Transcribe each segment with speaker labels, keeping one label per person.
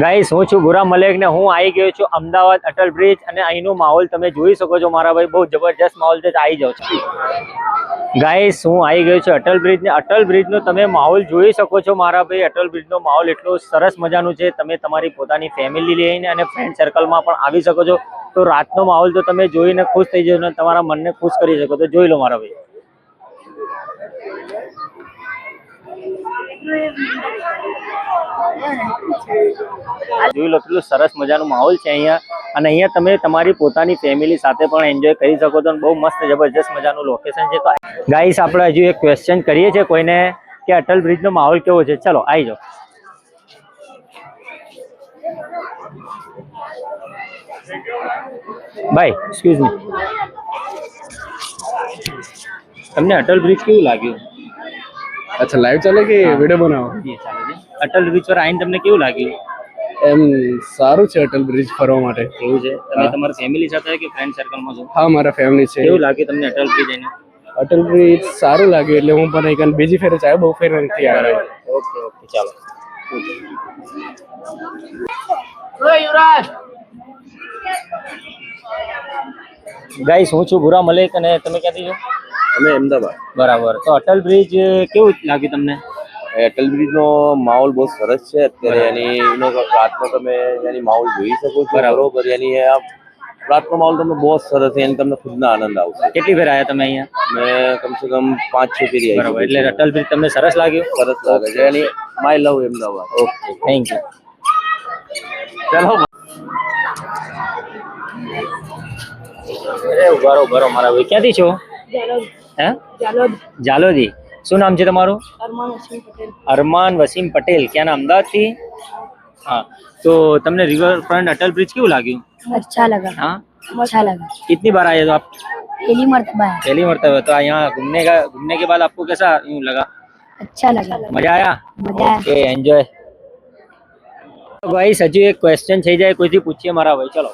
Speaker 1: Guys હું છું ગુરામ મલેક ને હું આવી ગયો છું અમદાવાદ અટલ બ્રિજ અને અહીંનો માહોલ તમે જોઈ શકો છો મારા ભાઈ, બહુ જબરજસ્ત માહોલ છે. આવી જાઓ છો ગાઈસ, હું આવી ગયો છું અટલ બ્રિજ ને અટલ બ્રિજનો તમે માહોલ જોઈ શકો છો મારા ભાઈ. અટલ બ્રિજનો માહોલ એટલો સરસ મજાનું છે, તમે તમારી પોતાની ફેમિલી લઈને અને ફ્રેન્ડ સર્કલમાં પણ આવી શકો છો. તો રાતનો માહોલ તો તમે જોઈને ખુશ થઈ જશો અને તમારા મનને ખુશ કરી શકો. તો જોઈ લો મારા ભાઈ. જોઈ લો કેટલું સરસ મજાનું માહોલ છે અહીંયા, અને અહીંયા તમે તમારી પોતાની ફેમિલી સાથે પણ એન્જોય કરી શકો છો. બહુ મસ્ત જબરજસ્ત મજાનું લોકેશન છે. તો ગાઈસ, આપણે હજુ એક ક્વેશ્ચન કરીએ છીએ કોઈને કે અટલ બ્રિજનો માહોલ કેવો છે. ચલો આવી જાઓ. ભાઈ એક્સક્યુઝ મી, તમને અટલ બ્રિજ કેવું લાગ્યું?
Speaker 2: અચ્છા, લાઈવ ચાલે કે વિડિયો બનાવો?
Speaker 1: અટલ બ્રિજ પર આવીને તમને કેવું લાગ્યું?
Speaker 2: એમ સારું છે અટલ બ્રિજ ફરવા માટે.
Speaker 1: એવું છે? તમે તમારી ફેમિલી સાથે કે ફ્રેન્ડ સર્કલમાં છો?
Speaker 2: હા, મારા ફેમિલી છે.
Speaker 1: કેવું લાગ્યું તમને અટલ બ્રિજ આવીને?
Speaker 2: અટલ બ્રિજ સારું લાગ્યું, એટલે હું પણ એક બીજી ફેરે ચાલ્યો, બહુ ફેર નથી આવ્યો.
Speaker 1: ઓકે ઓકે, ચાલો. ગાઈસ, હું છું ગુરામ મલેક અને તમે ક્યાંથી છો?
Speaker 3: અમે અમદાવાદ.
Speaker 1: બરાબર. તો અટલ બ્રિજ કેવું લાગ્યું તમને?
Speaker 3: અટલ બ્રિજનો માહોલ બહુ સરસ છે અત્યારે. એનો રાતનો તમે એની માહોલ જોઈ શકો છો. બરોબર. એની રાતનો માહોલ તમને બહુ સરસ છે, એની તમને ખુદના આનંદ આવશે.
Speaker 1: કેટલી ફેર આવ્યા તમે અહીંયા?
Speaker 3: મેં કમસે કમ 5-6 ફેરી આવી.
Speaker 1: બરાબર. એટલે અટલ બ્રિજ તમને સરસ લાગ્યું?
Speaker 3: સરસ લાગે છે. એની my love Ahmedabad.
Speaker 1: Okay, thank you. ચલો બરો મારા ભાઈ. ક્યાંથી છો? હે? જાલોદી. શું નામ છે તમારું? અરમાન વસીમ પટેલ. ક્યાંના? અમદાવાદથી? हाँ, तो तुमने रिवर फ्रंट अटल ब्रिज क्यों लागी?
Speaker 4: अच्छा लगा।
Speaker 1: हाँ,
Speaker 4: अच्छा लगा।
Speaker 1: कितनी बार आए तो आप?
Speaker 4: पहली मर्तबा है।
Speaker 1: पहली मरतबा. तो यहाँ घूमने के बाद आपको कैसा यूँ लगा?
Speaker 4: अच्छा लगा।
Speaker 1: मजा आया?
Speaker 4: मजा आया।
Speaker 1: Okay, enjoy. तो भाई हजू एक क्वेश्चन થઈ જાય કોઈથી પૂછીએ મારા ભાઈ. ચલો.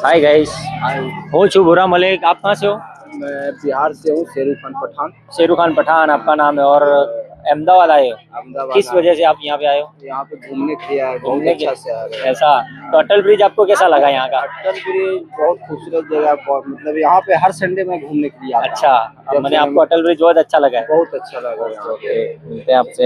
Speaker 1: हाय गाइस, હું છું ગુરામ મલેક. आप कहाँ से हो?
Speaker 2: मैं बिहार से हूँ, शेरू खान पठान।
Speaker 1: शेरू खान पठान आपका नाम है, और अहमदाबाद आए हो?
Speaker 2: अहमदाबाद।
Speaker 1: किस वजह से आप यहाँ पे आए हो?
Speaker 2: यहाँ पे घूमने के लिए आए, बहुत
Speaker 1: घूमने के
Speaker 2: अच्छा से आ रहे हैं।
Speaker 1: ऐसा? तो अटल ब्रिज आपको कैसा लगा यहाँ का?
Speaker 2: अटल ब्रिज बहुत खूबसूरत जगह है, मतलब यहाँ पे हर संडे में घूमने के लिए आता हूँ।
Speaker 1: अच्छा, मैंने आपको अटल ब्रिज बहुत अच्छा लगा है?
Speaker 2: बहुत अच्छा लगा यहाँ पे।
Speaker 1: मिलते हैं आपसे.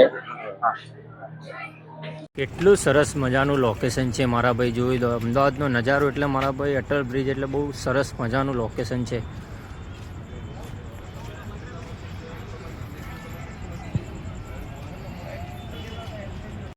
Speaker 1: કેટલું સરસ મજાનું લોકેશન છે મારા ભાઈ. જોઈ લો અમદાવાદનો નજારો એટલે મારા ભાઈ અટલ બ્રિજ એટલે બહુ સરસ મજાનું લોકેશન છે.